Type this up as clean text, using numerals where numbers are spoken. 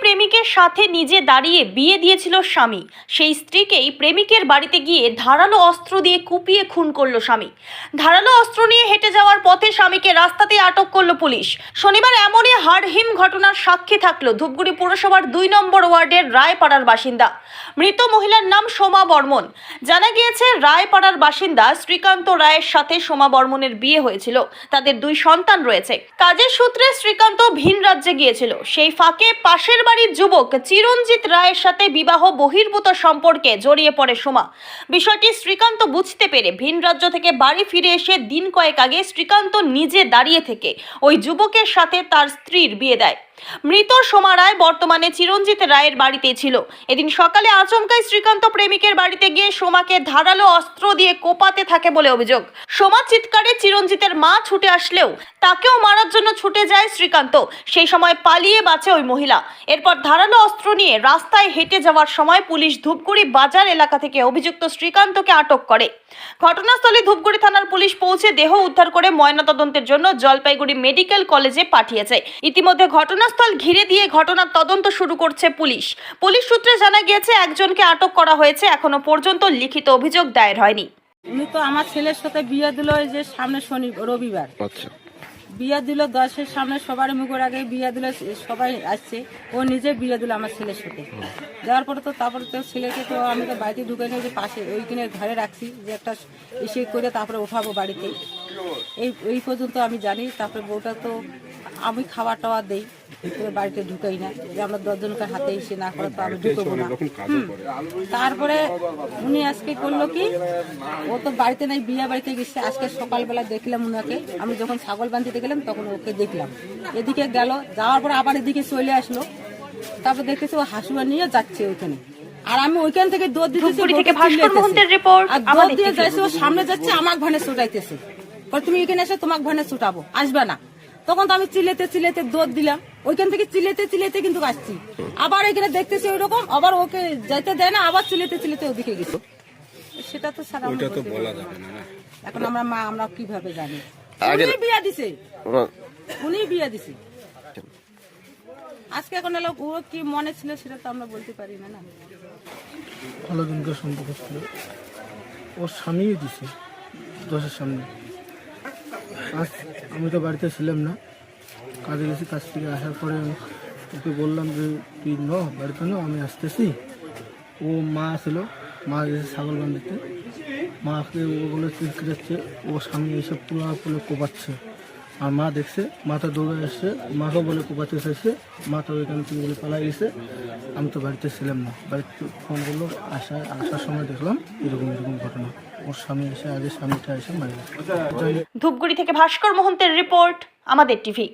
প্রেমিকের সাথে নিজে দাঁড়িয়ে বিয়ে দিয়েছিল স্বামী, সেই স্ত্রীকেই প্রেমিকের বাড়িতে গিয়ে ধারালো অস্ত্র দিয়ে কুপিয়ে খুন করলো স্বামী। ধারালো অস্ত্র নিয়ে হেঁটে যাওয়ার পথে স্বামীকে রাস্তাতেই আটক করলো পুলিশ। শনিবার এমনই হাড়হিম ঘটনার সাক্ষী থাকলো ধূপগুড়ি পুরসভার 2 নম্বর ওয়ার্ডের রায়পাড়ার বাসিন্দা। মৃত মহিলার নাম সোমা বর্মন। জানা গিয়েছে রায়পাড়ার বাসিন্দা শ্রীকান্ত রায়ের সাথে সোমা বর্মনের বিয়ে হয়েছিল। তাদের 2 সন্তান রয়েছে। কাজের সূত্রে শ্রীকান্ত ভিন রাজ্যে গিয়েছিল। সেই ফাঁকে পাশের বাড়ির যুবক চিরঞ্জিত রায়ের সাথে বিবাহ বহির্ভূত সম্পর্কে জড়িয়ে পড়ে সোমা। বিষয়টি শ্রীকান্ত বুঝতে পেরে ভিন রাজ্য থেকে বাড়ি ফিরে এসে দিন কয়েক আগে শ্রীকান্ত নিজে দাঁড়িয়ে থেকে ওই যুবকের সাথে তার স্ত্রীর বিয়ে দেয়। মৃত সোমা রায় বর্তমানে চিরঞ্জিত রায়ের বাড়িতেই ছিল। এদিন সকালে আচমকাই শ্রীকান্ত প্রেমিকের বাড়িতে গিয়ে সোমাকে ধারালো অস্ত্র দিয়ে কোপাতে থাকে বলে অভিযোগ। সোমা চিৎকারে চিরঞ্জিতের মা ছুটে আসলেও তাকেও মারার জন্য ছুটে যায় শ্রীকান্ত। সেই সময় পালিয়ে বাঁচে ওই মহিলা। এরপর ধারালো অস্ত্র নিয়ে রাস্তায় হেঁটে যাওয়ার সময় পুলিশ ধূপগুড়ি বাজার এলাকা থেকে অভিযুক্ত শ্রীকান্তকে আটক করে। ঘটনাস্থলে ধূপগুড়ি থানার পুলিশ পৌঁছে দেহ উদ্ধার করে ময়নাতদন্তের জন্য জলপাইগুড়ি মেডিকেল কলেজে পাঠিয়েছে। ইতিমধ্যে ঘটনাস্থল ঘিরে দিয়ে ঘটনার তদন্ত শুরু করছে পুলিশ। পুলিশ সূত্রে জানা গিয়েছে একজনকে আটক করা হয়েছে। এখনো পর্যন্ত লিখিত অভিযোগ দায়ের হয়নি। উনি তো আমার ছেলের সাথে বিয়ে দিল এই যে সামনে রবিবার। আচ্ছা, বিয়ে দিল 10-এর সামনে সবার মুখের আগে বিয়ে দিল, সবাই আসছে। ও নিজে বিয়ে দিল আমার ছেলের সাথে। দেওয়ার পরে তো তারপরে তো ছেলেকে তো আমি তো বাড়িতে ঢুকে নিয়ে যে পাশে ওইখানে ঘরে রাখছি যে একটা ইসে করে তারপরে উঠাবো বাড়িতে। এই পর্যন্ত আমি জানি। তারপরে বউটা তো আমি খাবার টাওয়ার দেই, বাড়িতে ঢুকাই না যে আমরা 10 জনকে হাতে এসে না করে তো আমি ঢুকবো না। তারপরে উনি আজকে করলো কি, ও তো বাড়িতে নাই, বিয়ে বাড়িতে গেছে। আজকে সকালবেলা দেখলাম উনাকে, আমি যখন ছাগল বাঁধতে গেলাম তখন ওকে দেখলাম। এদিকে গেল, যাওয়ার পরে আবার এদিকে চলে আসলো। তারপর দেখতেছি ও হাসুয়া নিয়ে যাচ্ছে ওইখানে। আর আমি ওইখান থেকে দৌড় দিতেছি, দৌড় দিয়ে যাইছে, ও সামনে যাচ্ছে, আমার ভানে ছুটাইতেছে। তুমি এখানে এসে তোমাকে ভানে ছুটাবো, আসবে না। তখন তো আমি চিলেতে চিলেতে দৌড় দিলাম, ওইখান থেকে চিলেতে চিলেতে কিন্তু আসছি। আবার এখানে দেখতেছি ওইরকম, আবার ওকে যাইতে দেয় না, আবার চিলেতে চিলেতে ওদিকে গেছে। সেটা তো সারা বলা যাবে না। এখন আমরা কিভাবে জানি? উনি বিয়ে দিছে, উনি বিয়ে দিছে। আজকে এখন এলো, ও কি মনে ছিল সেটা তো আমরা বলতে পারি না। ভালো দিনকার সম্পর্ক ছিল, ওর স্বামীই দিছে 10-এর সামনে। আজ আমি তো বাড়িতে ছিলাম না, কাজে গেছি। কাজ থেকে আসার পরে ওকে বললাম যে তুই বাড়িতে আমি আসতেছি। ও মা ছিল, মা গেছে ছাগল বান্ধিতে। মাকে ও বলে চিৎকাচ্ছে, ও স্বামী এসে পুরো কোপাচ্ছে। আর মা দেখছে, মাথা দৌড়ে এসছে, মাকে বলে কোপাতে চাইছে। মা তো ওইখান থেকে বলে পালাই গেছে। আমি তো বাড়িতে ছিলাম না, বাড়িতে ফোন করলো। আসার সময় দেখলাম এরকম ঘটনা। ওর স্বামী এসে, আগে স্বামীটা এসে মারা গেছে। ধূপগুড়ি থেকে ভাস্কর মহন্তের রিপোর্ট, আমাদের টিভি।